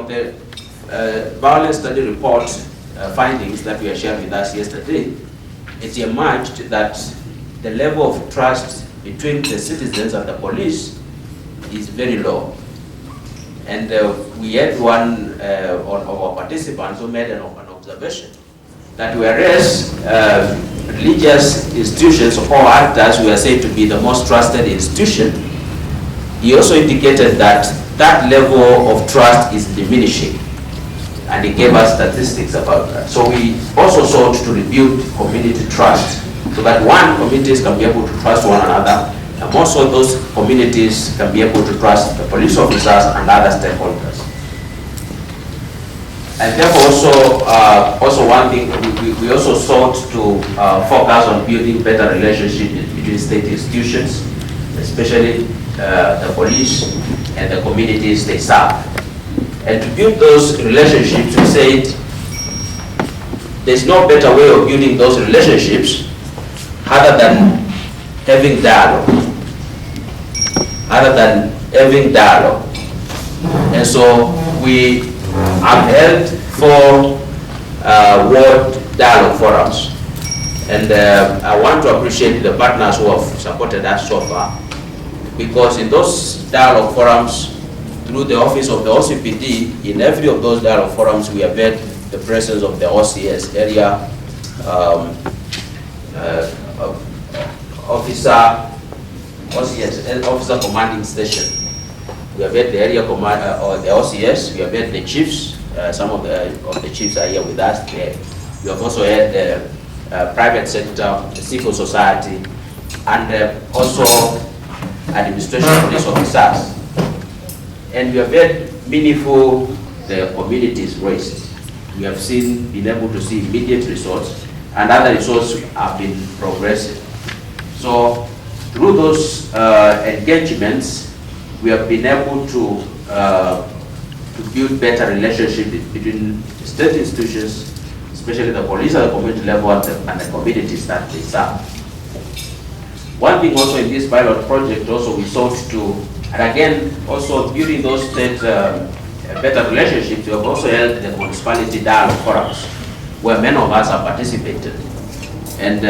from the violence study report findings that were shared with us yesterday, it emerged that the level of trust between the citizens and the police is very low. And we had one of our participants who made an observation that whereas religious institutions or actors were said to be the most trusted institution, he also indicated that that level of trust is diminishing. And he gave us statistics about that. So we also sought to rebuild community trust so that one, communities can be able to trust one another, and also those communities can be able to trust the police officers and other stakeholders. And therefore also one thing, we also sought to focus on building better relationships between state institutions, especially the police and the communities they serve. And to build those relationships, we said there's no better way of building those relationships other than having dialogue. And so we have held 4 ward dialogue forums. And I want to appreciate the partners who have supported us so far, because in those dialogue forums, through the office of the OCPD, in every of those dialogue forums, we have had the presence of the OCS, area officer commanding station. We have had the area command or the OCS. We have had the chiefs. Some of the chiefs are here with us. We have also had the private sector, the civil society, and also administration police officers. And we have had meaningful communities raised. We have been able to see immediate results, and other results have been progressive. So through those engagements, we have been able to build better relationships between state institutions, especially the police at the community level and the communities that they serve. One thing also in this pilot project also we sought to, and again also building those state better relationships, we have also held the municipality dialogue forums where many of us have participated. And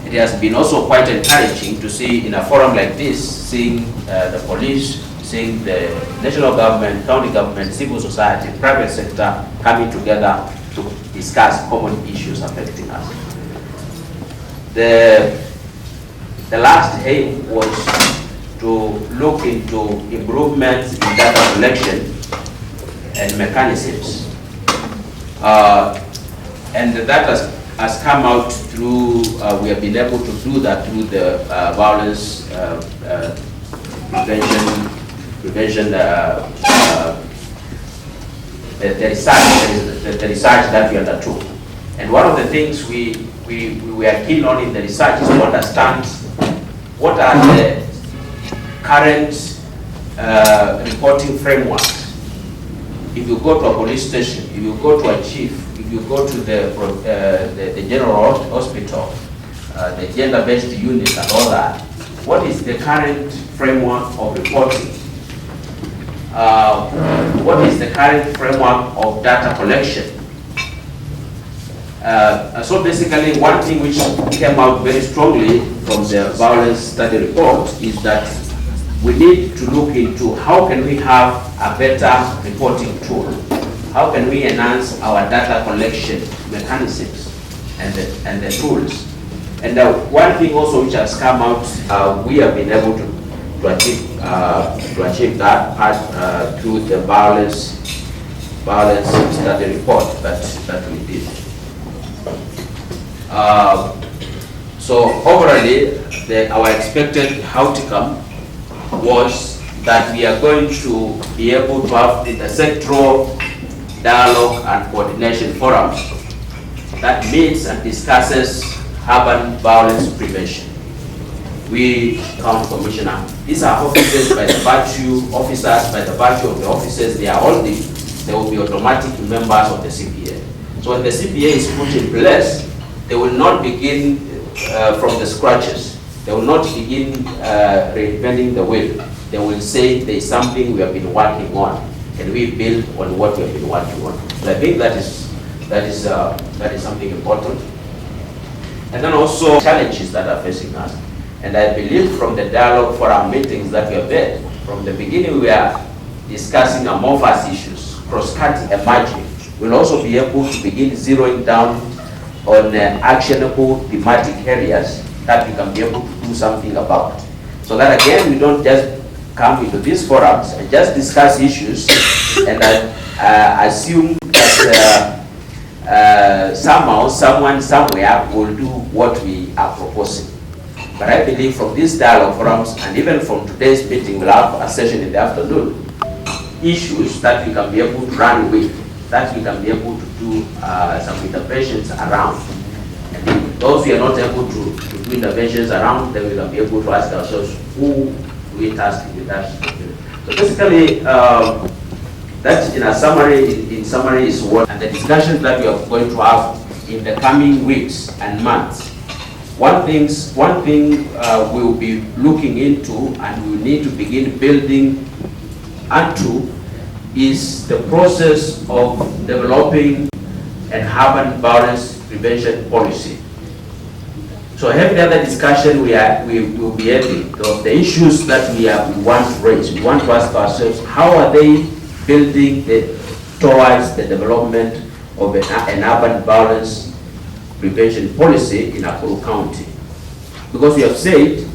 it has been also quite encouraging to see in a forum like this, seeing the police, seeing the national government, county government, civil society, private sector coming together to discuss common issues affecting us. The last aim was to look into improvements in data collection and mechanisms. And that has come out through, we have been able to do that through the violence prevention, the research that we undertook. And one of the things we are keen on in the research is to understand what are the current reporting frameworks. If you go to a police station, if you go to a chief, if you go to the general hospital, the gender-based unit and all that, what is the current framework of reporting? What is the current framework of data collection? So basically, one thing which came out very strongly from the violence study report is that we need to look into how can we have a better reporting tool? How can we enhance our data collection mechanisms and the tools? And one thing also which has come out, we have been able to achieve that part through the violence study report that we did. So overall, our expected outcome was that we are going to be able to have the sectoral dialogue and coordination forums that meets and discusses urban violence prevention. We, County Commissioner, these are officers by the virtue of the officers they are holding, they will be automatic members of the CPA. So when the CPA is put in place, they will not begin from the scratches. They will not begin reinventing the wheel. They will say there is something we have been working on. can we build on what we have been working on? So I think that is something important. And then also challenges that are facing us. And I believe from the dialogue for our meetings that we have had, from the beginning we are discussing amorphous issues, cross-cutting, emerging. We'll also be able to begin zeroing down on actionable thematic areas that we can be able to do something about. So that again, we don't just come into these forums and just discuss issues and assume that somehow, someone, somewhere will do what we are proposing. But I believe from these dialogue forums, and even from today's meeting, we'll have a session in the afternoon, issues that we can be able to run with, that we can be able to do some interventions around. And if those we are not able to do interventions around, then we can be able to ask ourselves, who do we task with that? So basically, that in summary is what, and the discussions that we are going to have in the coming weeks and months. One thing we'll be looking into and we need to begin building onto is the process of developing an urban violence prevention policy. So every other discussion we will be having, the issues that we want to raise, we want to ask ourselves, how are they building towards the development of an urban violence prevention policy in Nakuru County? Because we have said,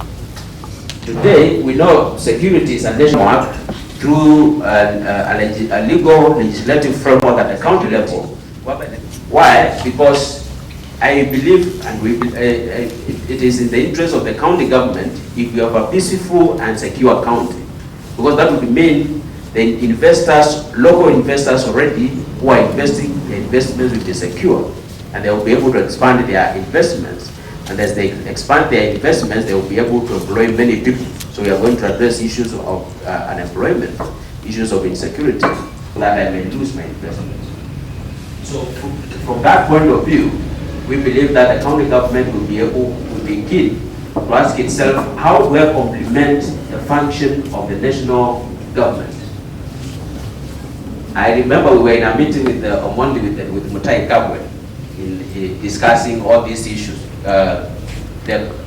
today we know security is a national act through a legal legislative framework at the county level. Why? Because I believe, and it is in the interest of the county government if we have a peaceful and secure county, because that would mean the investors, local investors already who are investing, their investments will be secure, and they will be able to expand their investments. And as they expand their investments, they will be able to employ many people. So we are going to address issues of unemployment, issues of insecurity, so that I may lose my investments. So from that point of view, we believe that the county government will be keen to ask itself, how do I complement the function of the national government? I remember we were in a meeting with on Monday with Mutai Kabwe in discussing all these issues. The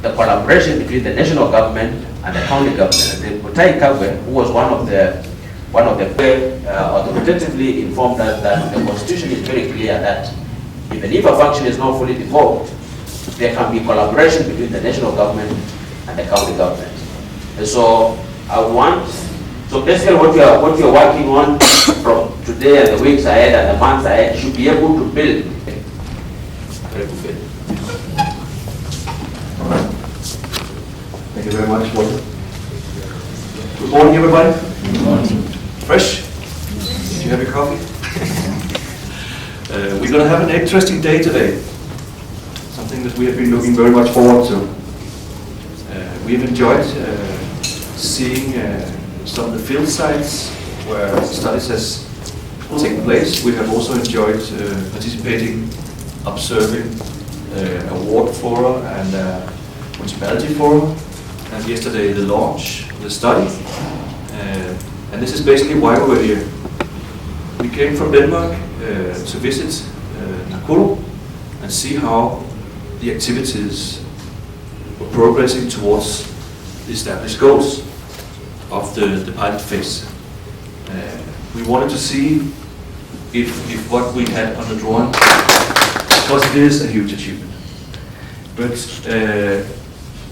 collaboration between the national government and the county government. And Mutai Kabwe, who was one of the authoritatively informed us that the constitution is very clear that even if a function is not fully devolved, there can be collaboration between the national government and the county government. And so so basically what you are working on from today and the weeks ahead and the months ahead should be able to build. Very good. Thank you very much, Walter. Good morning, everybody. Good morning. Fresh? Did you have your coffee? We're going to have an interesting day today. Something that we have been looking very much forward to. We have enjoyed seeing some of the field sites where studies has taken place. We have also enjoyed participating, observing a ward forum and municipality forum, and yesterday the launch of the study. And this is basically why we're here. We came from Denmark to visit Nakuru and see how the activities were progressing towards the established goals of the pilot phase. We wanted to see if what we had on the drawing, because it is a huge achievement. But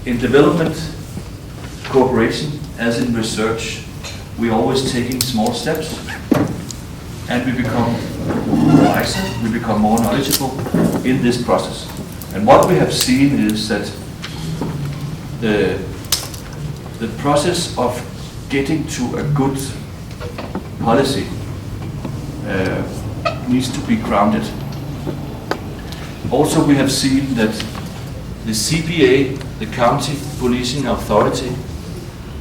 in development, cooperation, as in research, we're always taking small steps, and we become wiser, we become more knowledgeable in this process. And what we have seen is that the process of getting to a good policy needs to be grounded. Also, we have seen that the CPA, the County Policing Authority,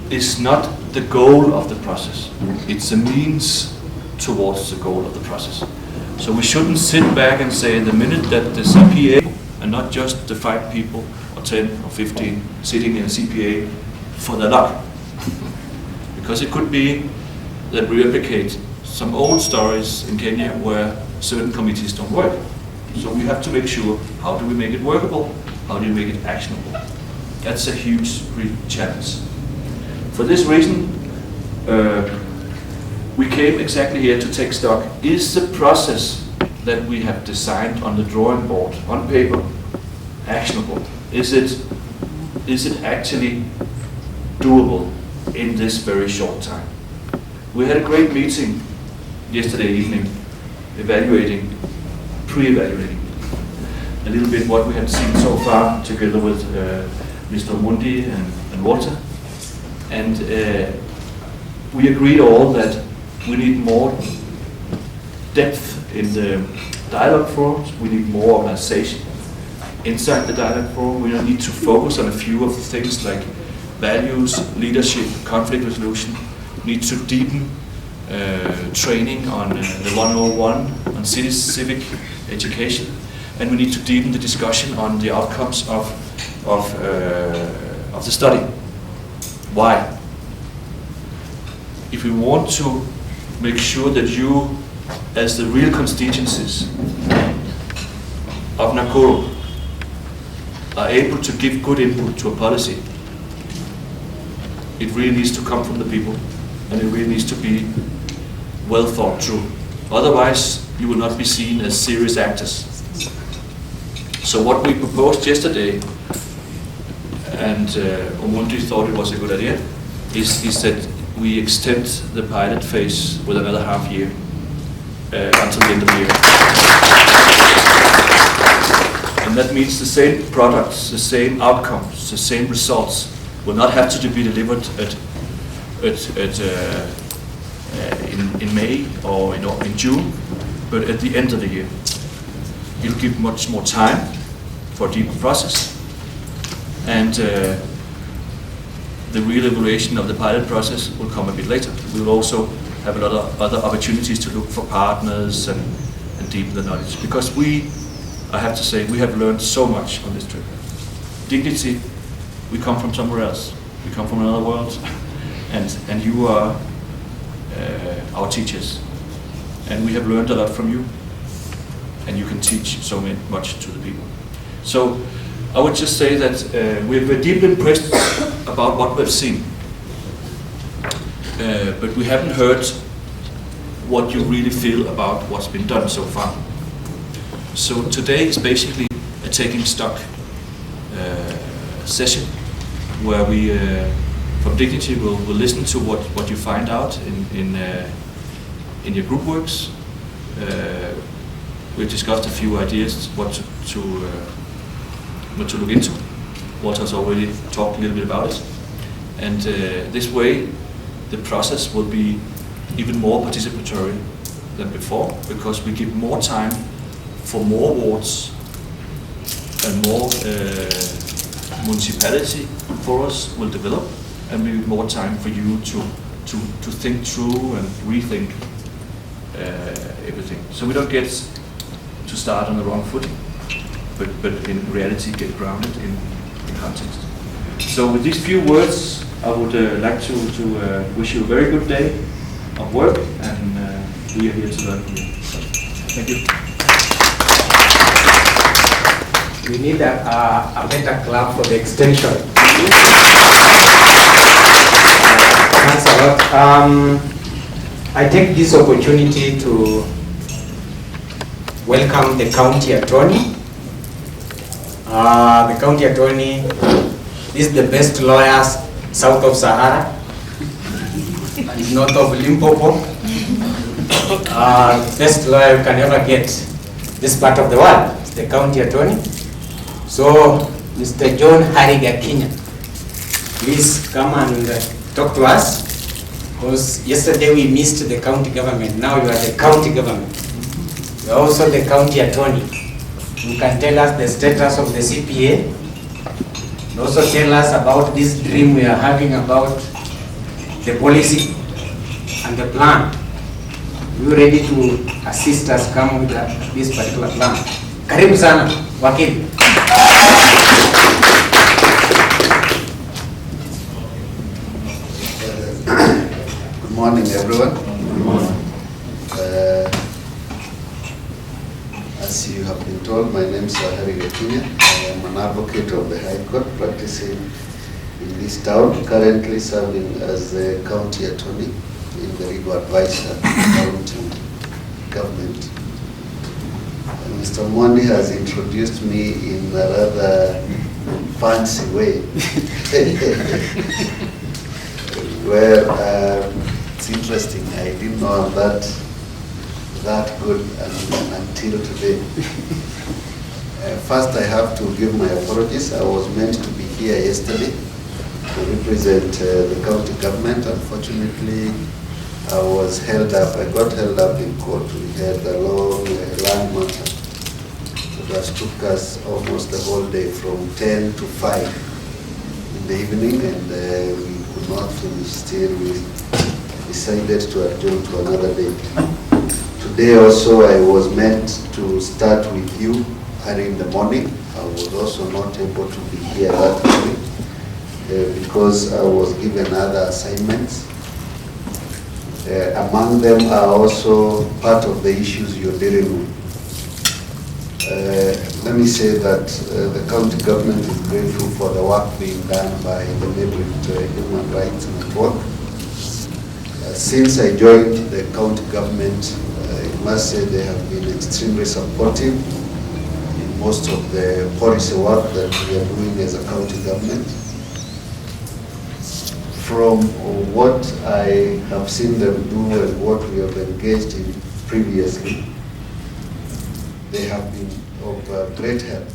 is not the goal of the process. It's a means towards the goal of the process. So we shouldn't sit back and say the minute that the CPA, and not just the 5 people or 10 or 15 sitting in a CPA for the luck, because it could be that we replicate some old stories in Kenya where certain committees don't work. So we have to make sure, how do we make it workable? How do you make it actionable? That's a huge challenge. For this reason, we came exactly here to take stock. Is the process that we have designed on the drawing board, on paper, actionable? Is it actually doable in this very short time? We had a great meeting yesterday evening, pre-evaluating a little bit what we had seen so far together with Mr. Mundi and Walter. And we agreed all that we need more depth in the dialogue forums, we need more organization inside the dialogue forum. We need to focus on a few of the things like values, leadership, conflict resolution. We need to deepen training on the 101 on civic education, and we need to deepen the discussion on the outcomes of the study. Why? If we want to make sure that you, as the real constituencies of Nakuru, are able to give good input to a policy, it really needs to come from the people, and it really needs to be well thought through. Otherwise, you will not be seen as serious actors. So what we proposed yesterday, and Omundi thought it was a good idea, is that we extend the pilot phase with another half year until the end of the year. And that means the same products, the same outcomes, the same results will not have to be delivered in May or in June, but at the end of the year. It'll give much more time for a deeper process, and the real evaluation of the pilot process will come a bit later. We will also have a lot of other opportunities to look for partners and deepen the knowledge, because I have to say, we have learned so much on this trip. Dignity, we come from somewhere else. We come from another world, and you are our teachers, and we have learned a lot from you, and you can teach so much to the people. So I would just say that we're deeply impressed about what we've seen, but we haven't heard what you really feel about what's been done so far. So today is basically a taking stock session where we, from Dignity, will listen to what you find out in your group works. We've discussed a few ideas what to look into. Walter has already talked a little bit about it, and this way the process will be even more participatory than before, because we give more time for more wards and more municipality for us will develop, and maybe more time for you to think through and rethink everything. So we don't get to start on the wrong footing, but in reality get grounded in context. So with these few words, I would like to wish you a very good day of work, and we are here to learn from you. So, thank you. We need a better clap for the extension. Thanks a lot. I take this opportunity to welcome the county attorney. The county attorney is the best lawyers south of Sahara and north of Limpopo. Best lawyer you can ever get this part of the world is the county attorney. So, Mr. John Harigakinya, please come and talk to us, because yesterday we missed the county government. Now you are the county government. You are also the county attorney. You can tell us the status of the CPA, and also tell us about this dream we are having about the policy and the plan. You ready to assist us come with this particular plan? Karibu sana, wakili. Good morning, everyone. Good morning. you have been told, my name is Harry Gakinya. I am an advocate of the High Court practicing in this town, currently serving as the county attorney in the legal advisor to county government. And Mr. Mwandi has introduced me in a rather fancy way. Well, it's interesting. I didn't know that good until today. First, I have to give my apologies. I was meant to be here yesterday to represent the county government. Unfortunately, I was held up. I got held up in court. We had a long land matter. That took us almost the whole day, from 10 to 5 in the evening, and we could not finish. Still, we decided to adjourn to another date. Today also, I was meant to start with you early in the morning. I was also not able to be here that morning because I was given other assignments. Among them are also part of the issues you're dealing with. Let me say that the county government is grateful for the work being done by the MidRift Human Rights Network. Since I joined the county government, I must say they have been extremely supportive in most of the policy work that we are doing as a county government. From what I have seen them do and what we have engaged in previously, they have been of great help,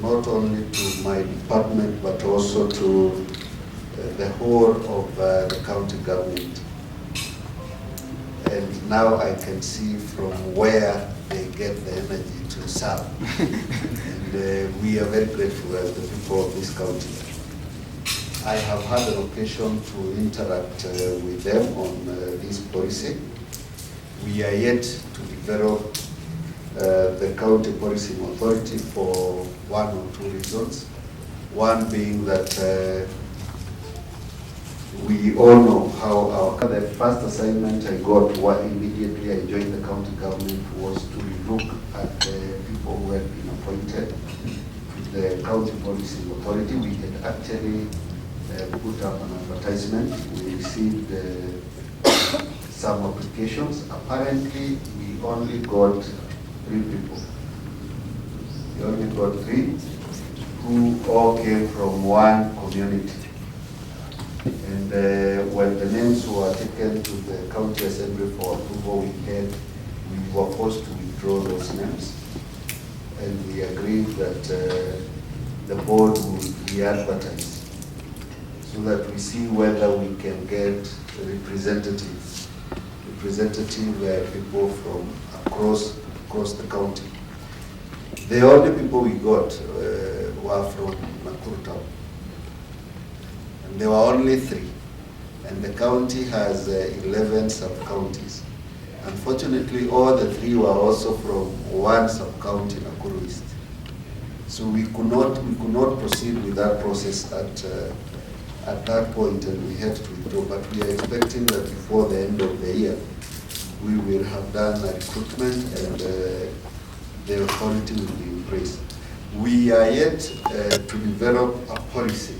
not only to my department, but also to the whole of the county government. And now I can see from where they get the energy to serve. And we are very grateful as the people of this county. I have had an occasion to interact with them on this policy. We are yet to develop the county policing authority for one or two reasons. One being that we all know how the first assignment I got immediately I joined the county government was to look at the people who had been appointed to the county policing authority. We had actually put up an advertisement. We received some applications. Apparently, we only got 3 people. We only got 3 who all came from one community. And when the names were taken to the county assembly for approval, we were forced to withdraw those names. And we agreed that the board would re-advertise so that we see whether we can get representative people from across the county. The only people we got were from Nakuru town. And there were only 3. And the county has 11 sub-counties. Unfortunately, all the 3 were also from one sub-county, Nakuru East. So we could not proceed with that process at that point, and we had to withdraw. But we are expecting that before the end of the year, we will have done a recruitment and the authority will be in place. We are yet to develop a policy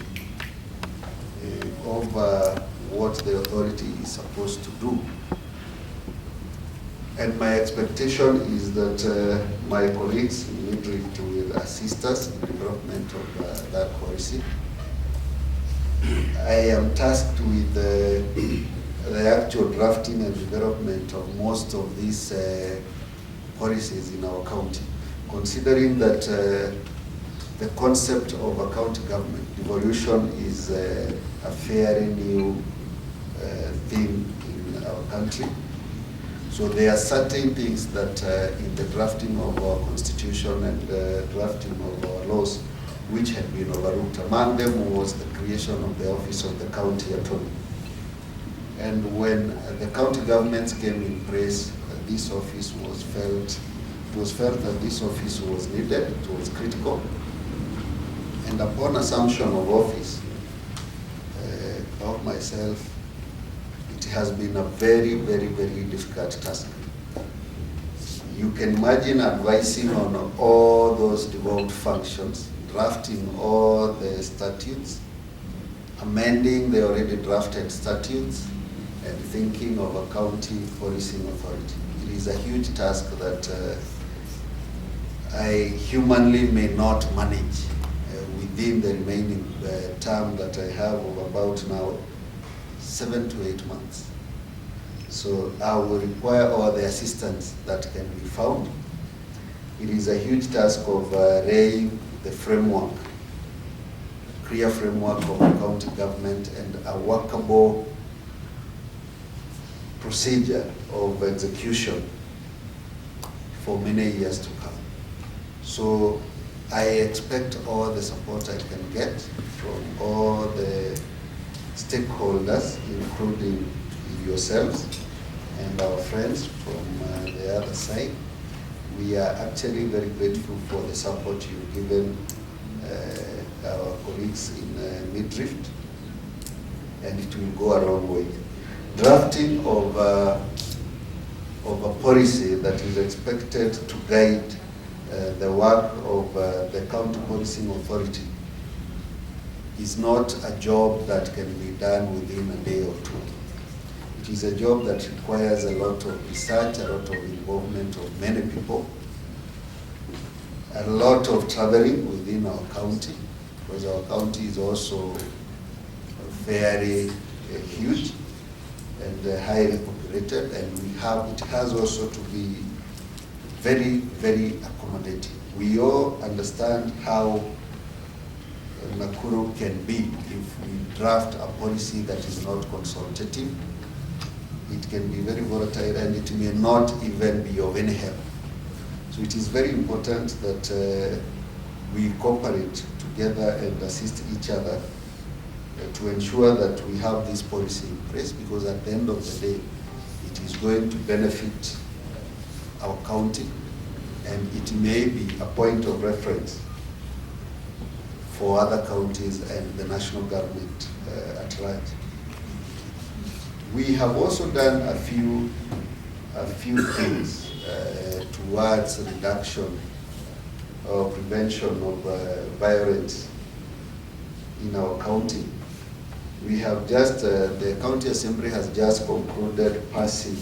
of what the authority is supposed to do. And my expectation is that my colleagues in MidRift will assist us in the development of that policy. I am tasked with the actual drafting and development of most of these policies in our county, considering that the concept of a county government devolution is a fairly new thing in our country. So there are certain things that in the drafting of our constitution and drafting of our laws which had been overlooked. Among them was the creation of the office of the county attorney. And when the county governments came in place, this office was felt, it was felt that this office was needed, it was critical. And upon assumption of office, of myself, it has been a very, very, very difficult task. You can imagine advising on all those devolved functions, drafting all the statutes, amending the already drafted statutes, and thinking of a county policing authority. It is a huge task that I humanly may not manage within the remaining term that I have of about now 7 to 8 months. So I will require all the assistance that can be found. It is a huge task of laying the framework, clear framework of the county government and a workable procedure of execution for many years to come. So I expect all the support I can get from all the stakeholders, including yourselves and our friends from the other side. We are actually very grateful for the support you've given our colleagues in MidRift, and it will go a long way. Drafting of a policy that is expected to guide the work of the county policing authority is not a job that can be done within a day or two. It is a job that requires a lot of research, a lot of involvement of many people, a lot of traveling within our county, because our county is also very huge and highly populated, and it has also to be very, very accommodating. We all understand how Nakuru can be if we draft a policy that is not consultative. It can be very volatile and it may not even be of any help. So it is very important that we cooperate together and assist each other to ensure that we have this policy in place, because at the end of the day, it is going to benefit our county and it may be a point of reference for other counties and the national government at large. We have also done a few things towards reduction or prevention of violence in our county. We have just, the county assembly has just concluded passing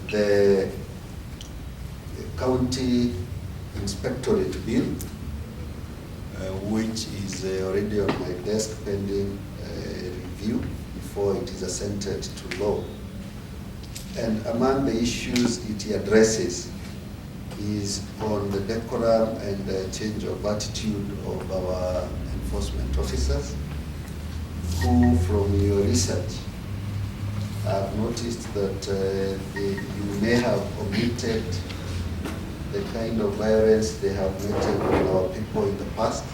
the county inspectorate bill, which is already on my desk pending review before it is assented to law. And among the issues it addresses is on the decorum and the change of attitude of our enforcement officers, who from your research have noticed that you may have omitted the kind of violence they have meted on our people in the past.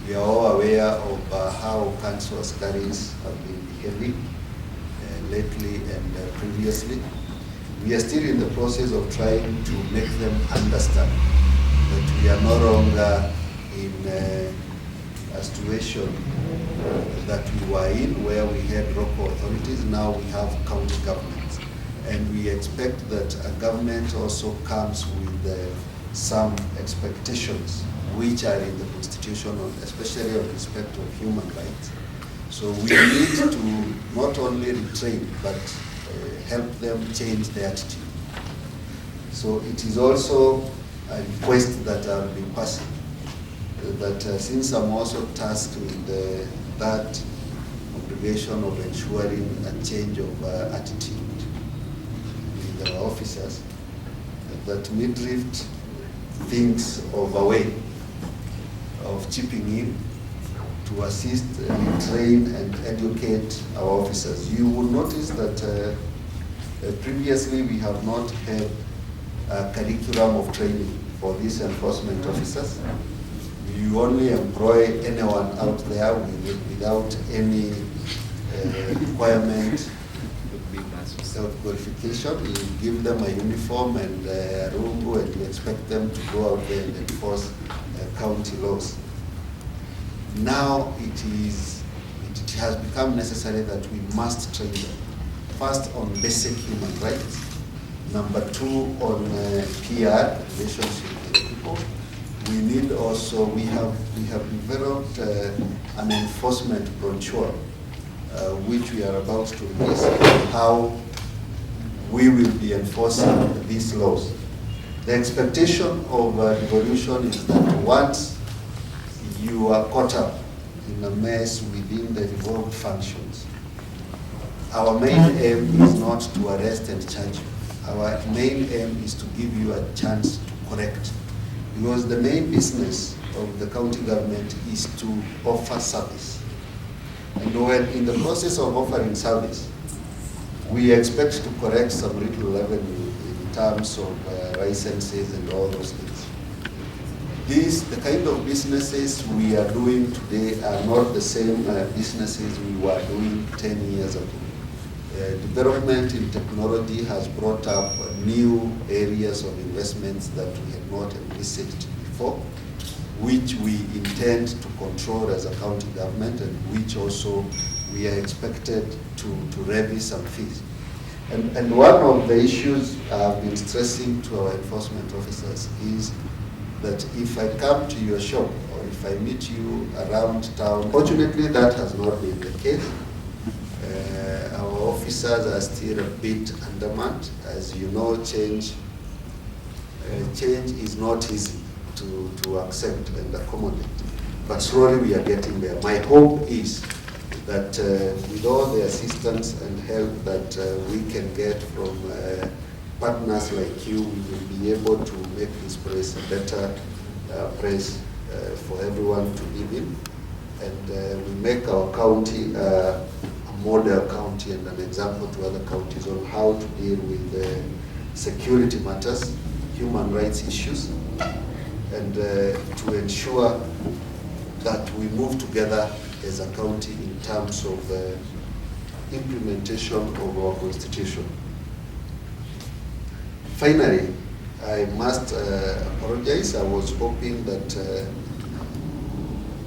We are all aware of how council askaris have been behaving lately and previously. We are still in the process of trying to make them understand that we are no longer in a situation that we were in where we had local authorities. Now we have county governments. And we expect that a government also comes with some expectations which are in the Constitution, especially on respect of human rights. So we need to not only retrain, but help them change their attitude. So it is also a request that I'll be passing, that since I'm also tasked with that obligation of ensuring a change of attitude with our officers, that MidRift thinks of a way of chipping in to assist, train and educate our officers. You will notice that previously we have not had a curriculum of training for these enforcement officers. You only employ anyone out there without any requirement of qualification. You give them a uniform and a rungu, and you expect them to go out there and enforce county laws. Now it has become necessary that we must train them first on basic human rights, Number two, on PR, relationship with people. We need also, we have developed an enforcement brochure, which we are about to release, how we will be enforcing these laws. The expectation of devolution is that once you are caught up in a mess within the devolved functions, our main aim is not to arrest and charge you. Our main aim is to give you a chance to correct. Because the main business of the county government is to offer service. And when in the process of offering service, we expect to correct some little revenue in terms of licenses and all those things. The kind of businesses we are doing today are not the same businesses we were doing 10 years ago. Development in technology has brought up new areas of investments that we had not envisaged before, which we intend to control as a county government, and which also we are expected to levy some fees. And one of the issues I've been stressing to our enforcement officers is that if I come to your shop or if I meet you around town, fortunately that has not been the case. Our officers are still a bit undermanned. As you know, change is not easy to accept and accommodate. But slowly we are getting there. My hope is that with all the assistance and help that we can get from partners like you, we will be able to make this place a better place for everyone to live in. And we make our county a model county and an example to other counties on how to deal with security matters, human rights issues, and to ensure that we move together as a county in terms of implementation of our constitution. Finally, I must apologize. I was hoping that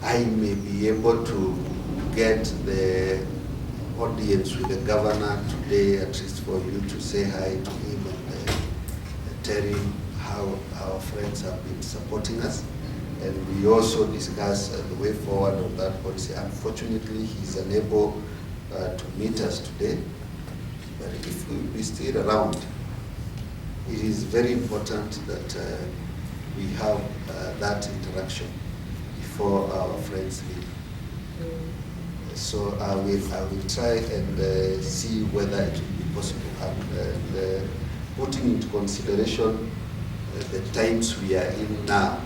I may be able to get the audience with the governor today, at least for you to say hi to him and tell him how our friends have been supporting us. And we also discuss the way forward of that policy. Unfortunately, he's unable to meet us today. But if we will be still around, it is very important that we have that interaction before our friends leave. So I will try and see whether it will be possible. And putting into consideration the times we are in now.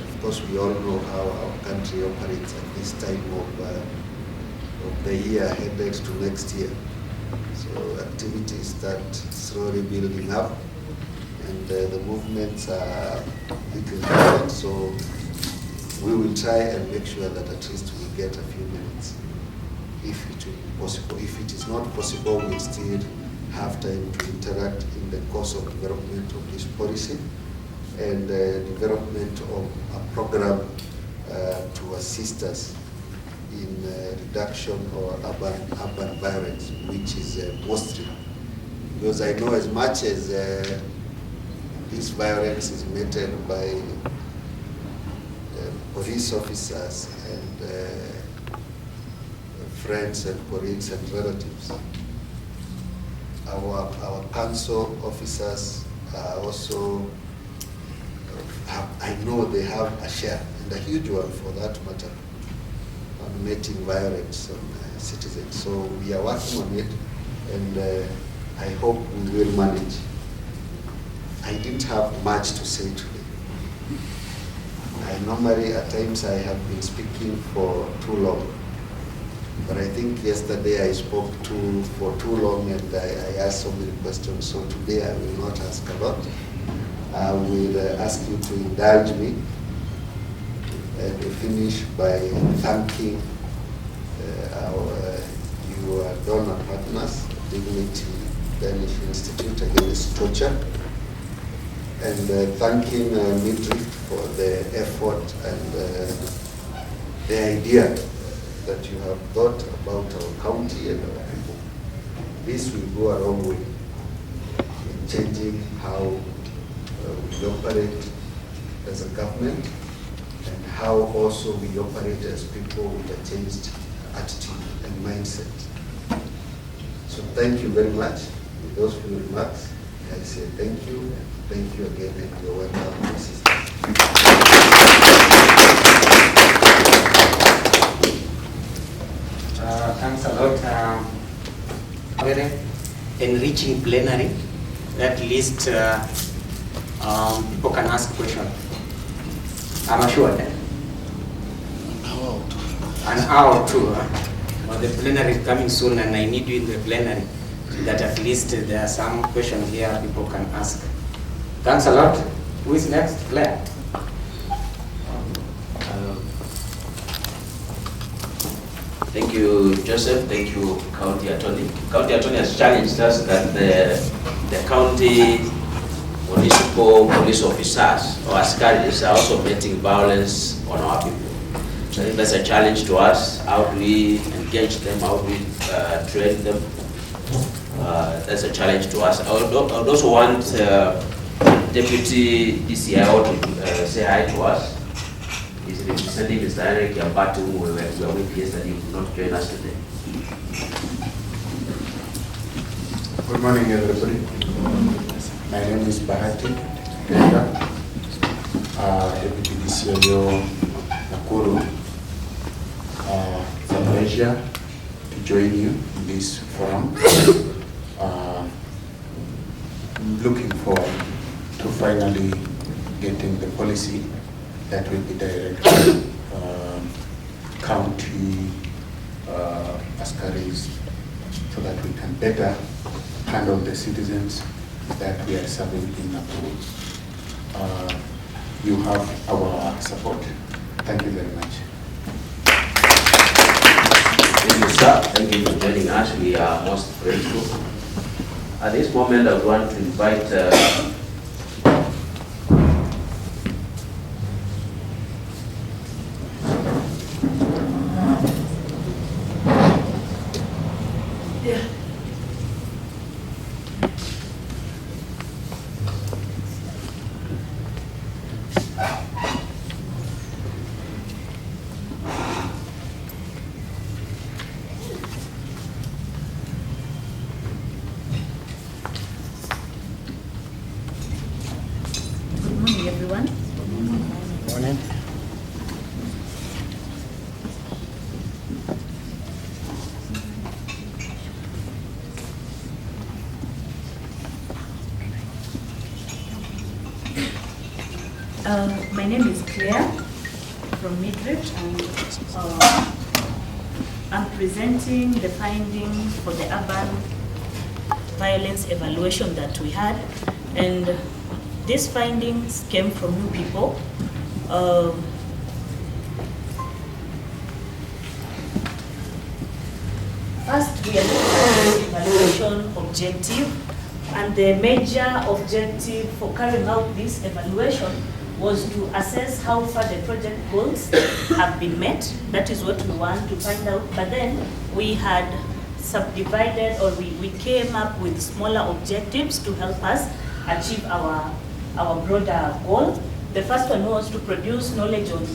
Of course, we all know how our country operates at this time of the year headed to next year. So activities start slowly building up, and the movements are little different. So we will try and make sure that at least we get a few minutes, if it will be possible. If it is not possible, we'll still have time to interact in the course of development of this policy and development of a program to assist us in reduction or urban violence, which is mostly, because I know as much as this violence is meted by police officers and friends and colleagues and relatives, our council officers are also, I know they have a share, and a huge one for that matter, on meting violence on citizens. So we are working on it, and I hope we will manage. I didn't have much to say today. I normally, at times, I have been speaking for too long. But I think yesterday I spoke for too long, and I asked so many questions. So today I will not ask a lot. I will ask you to indulge me and finish by thanking your donor partners, Dignity Danish Institute Against Torture, and thanking MidRift for the effort and the idea that you have thought about our county and our people. This will go a long way changing how we operate as a government, and how also we operate as people with a changed attitude and mindset. So thank you very much. With those few remarks, I say thank you again, and you're welcome, my sisters. Thanks a lot. Very enriching plenary. At least people can ask questions. I'm assured. An hour or two. But the plenary is coming soon, and I need you in the plenary so that at least there are some questions here people can ask. Thanks a lot. Who is next? Claire. Thank you, Joseph. Thank you, County Attorney. County Attorney has challenged us that the county municipal police officers or askaris are also committing violence on our people. So I think that's a challenge to us. How do we engage them? How do we train them? That's a challenge to us. I would also want Deputy DCIO to say hi to us. He's representing Mr. Eric Yabatu, who we were with yesterday, who could not join us today. Good morning, everybody. My name is Bahati Kenda, Deputy DCIO Nakuru, from Asia, to join you in this forum. I'm looking forward to finally getting the policy that will be directed county askaris, so that we can better handle the citizens that we are serving in Nakuru. You have our support. Thank you very much. Thank you, sir. Thank you for joining us. We are most grateful. At this moment, I would want to invite everyone. Morning. My name is Claire from MidRift, and I'm presenting the findings for the urban violence evaluation that we had, and these findings came from new people. First, we are looking at the evaluation objective, and the major objective for carrying out this evaluation was to assess how far the project goals have been met. That is what we want to find out. But then we had subdivided, or we came up with smaller objectives to help us achieve our broader goal. The first one was to produce knowledge on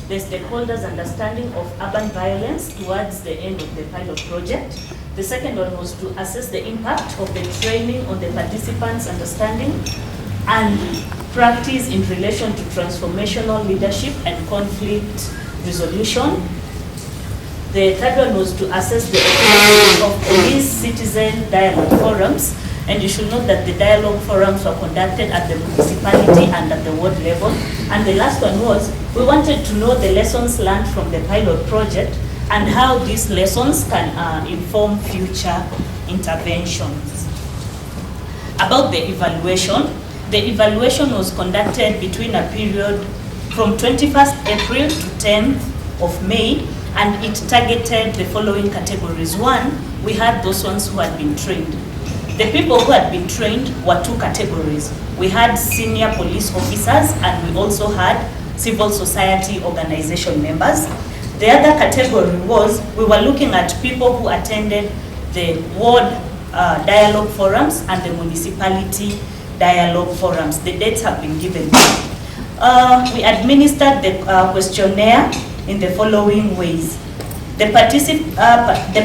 the stakeholders' understanding of urban violence towards the end of the pilot project. The second one was to assess the impact of the training on the participants' understanding and practice in relation to transformational leadership and conflict resolution. The third one was to assess the efficacy of police-citizen dialogue forums. And you should note that the dialogue forums were conducted at the municipality and at the ward level. And the last one was, we wanted to know the lessons learned from the pilot project and how these lessons can inform future interventions. About the evaluation was conducted between a period from 21st April to 10th of May, and it targeted the following categories. One, we had those ones who had been trained. The people who had been trained were two categories. We had senior police officers, and we also had civil society organization members. The other category was, we were looking at people who attended the ward dialogue forums and the municipality dialogue forums. The dates have been given. We administered the questionnaire in the following ways. The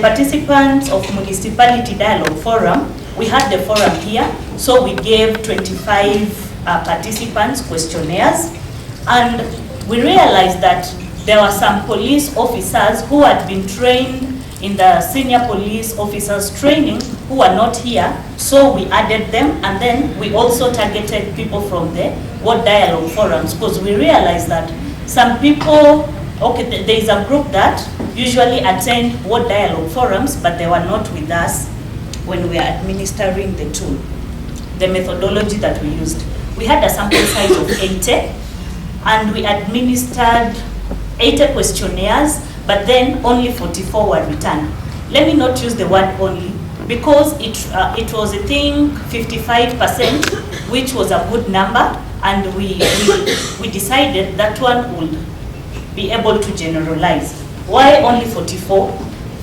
participants of municipality dialogue forum, we had the forum here, so we gave 25 participants questionnaires, and we realized that there were some police officers who had been trained in the senior police officers training who are not here, so we added them, and then we also targeted people from the ward dialogue forums, because we realized that some people, okay, there is a group that usually attend ward dialogue forums, but they were not with us when we are administering the tool, the methodology that we used. We had a sample size of 80, and we administered 80 questionnaires, but then only 44 were returned. Let me not use the word only, because it was, I think, 55%, which was a good number, and we decided that one would be able to generalize. Why only 44?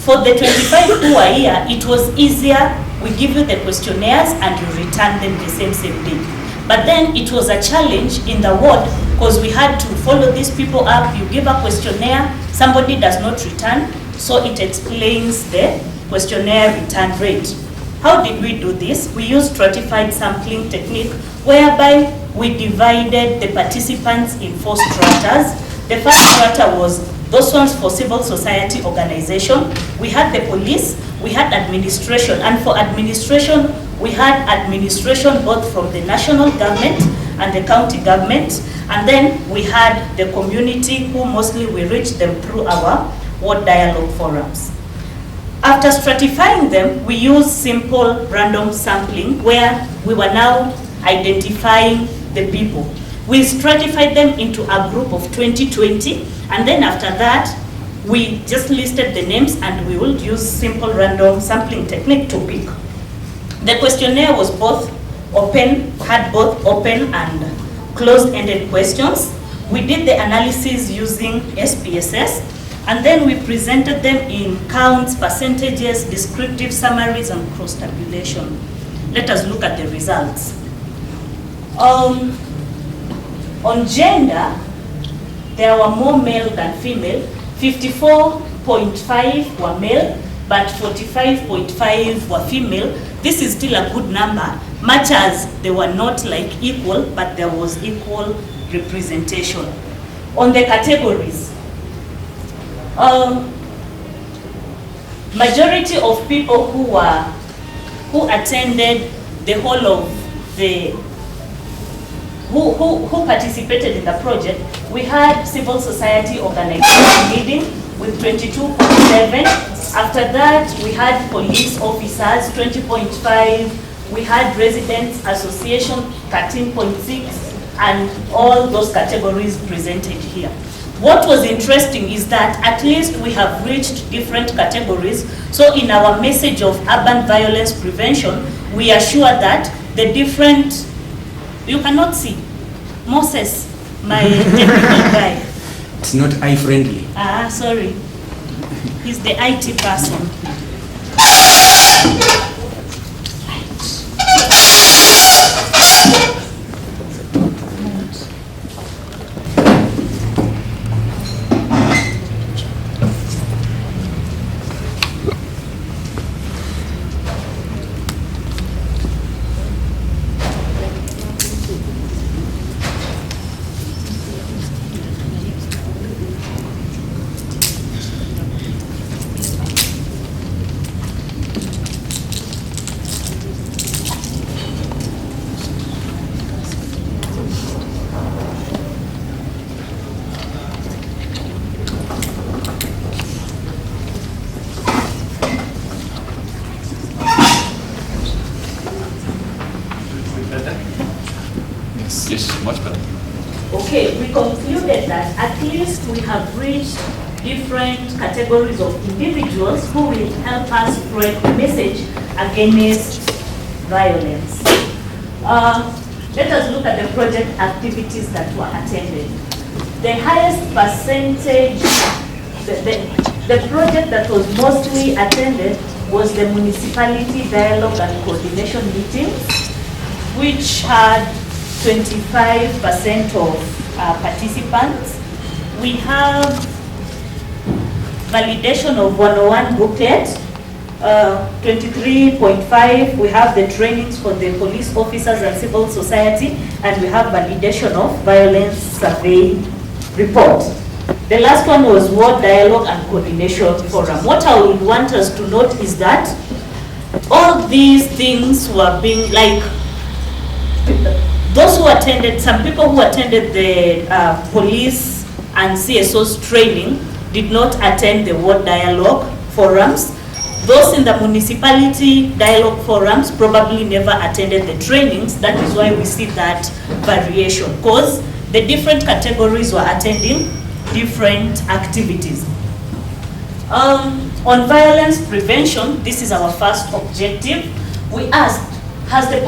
For the 25 who are here, it was easier. We give you the questionnaires and you return them the same day. But then it was a challenge in the ward, because we had to follow these people up. You give a questionnaire, somebody does not return, so it explains the questionnaire return rate. How did we do this? We used stratified sampling technique, whereby we divided the participants in 4 stratas. The first strata was those ones for civil society organization. We had the police, we had administration, and for administration, we had administration both from the national government and the county government, and then we had the community, who mostly we reached them through our ward dialogue forums. After stratifying them, we used simple random sampling, where we were now identifying the people. We stratified them into a group of 20, and then after that, we just listed the names, and we would use simple random sampling technique to pick. The questionnaire was both open, had both open and closed-ended questions. We did the analysis using SPSS, and then we presented them in counts, percentages, descriptive summaries, and cross-tabulation. Let us look at the results. On gender, there were more male than female. 54.5 were male, but 45.5 were female. This is still a good number, much as they were not like equal, but there was equal representation. On the categories, majority of people who attended the whole of the who participated in the project, we had civil society organization leading with 22.7. After that, we had police officers, 20.5. We had residents association, 13.6, and all those categories presented here. What was interesting is that at least we have reached different categories. So in our message of urban violence prevention, we assure that the different, you cannot see, Moses, my technical guy. It's not eye-friendly. Ah, sorry. He's the IT person. Yes, much better. Okay, we concluded that at least we have reached different categories of individuals who will help us spread the message against violence. Let us look at the project activities that were attended. The highest percentage, the project that was mostly attended was the municipality dialogue and coordination meetings, which had 25% of participants. We have validation of 101 booklet, 23.5, we have the trainings for the police officers and civil society, and we have validation of violence survey report. The last one was Ward Dialogue and Coordination Forum. What I would want us to note is that all these things were being, like, those who attended, some people who attended the police and CSO's training did not attend the Ward Dialogue forums. Those in the municipality dialogue forums probably never attended the trainings. That is why we see that variation, because the different categories were attending different activities. On violence prevention, this is our first objective. We asked, has the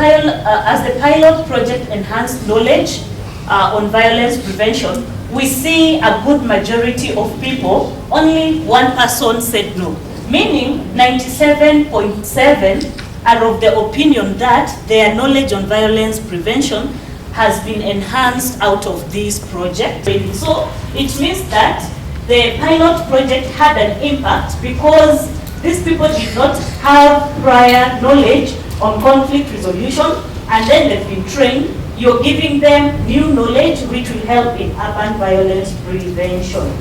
pilot project enhanced knowledge on violence prevention? We see a good majority of people, only one person said no, meaning 97.7 are of the opinion that their knowledge on violence prevention has been enhanced out of this project. So it means that the pilot project had an impact because these people did not have prior knowledge on conflict resolution, and then they've been trained. You're giving them new knowledge which will help in urban violence prevention.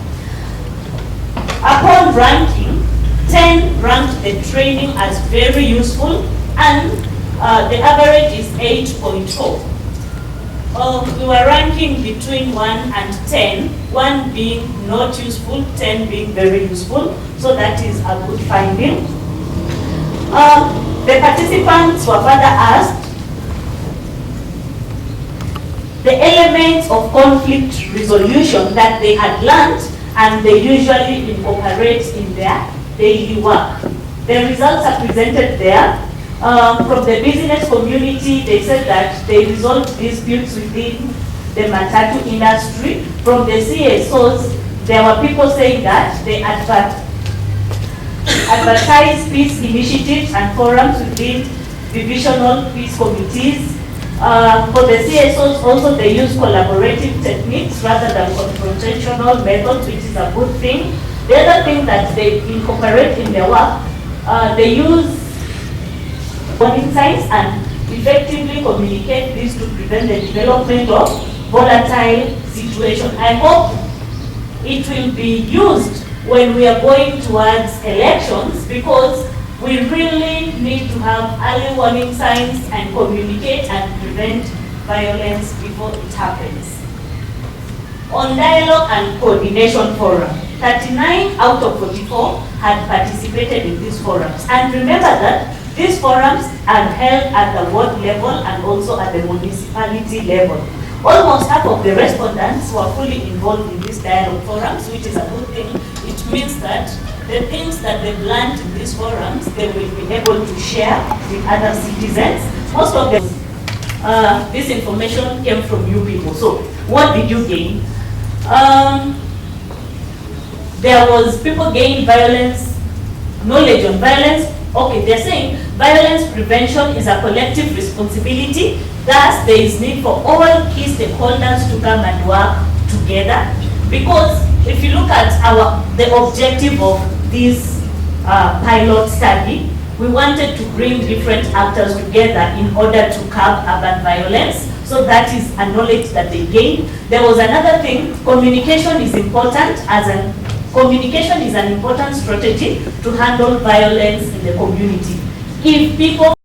Upon ranking, 10 ranked the training as very useful, and the average is 8.4. We were ranking between 1 and 10, 1 being not useful, 10 being very useful, so that is a good finding. The participants were further asked the elements of conflict resolution that they had learned and they usually incorporate in their daily work. The results are presented there. From the business community, they said that they resolved disputes within the matatu industry. From the CSOs, there were people saying that they advertise peace initiatives and forums within divisional peace committees. For the CSOs also, they use collaborative techniques rather than confrontational methods, which is a good thing. The other thing that they incorporate in their work, they use warning signs and effectively communicate this to prevent the development of volatile situations. I hope it will be used when we are going towards elections, because we really need to have early warning signs and communicate and prevent violence before it happens. On dialogue and coordination forum, 39 out of 44 had participated in these forums. And remember that these forums are held at the ward level and also at the municipality level. Almost half of the respondents were fully involved in these dialogue forums, which is a good thing. It means that the things that they've learned in these forums, they will be able to share with other citizens. Most of them, this information came from you people. So what did you gain? There was people gained violence, knowledge on violence. Okay, they're saying violence prevention is a collective responsibility. Thus, there is need for all key stakeholders to come and work together. Because if you look at the objective of this pilot study, we wanted to bring different actors together in order to curb urban violence. So that is a knowledge that they gained. There was another thing, communication is important communication is an important strategy to handle violence in the community. If people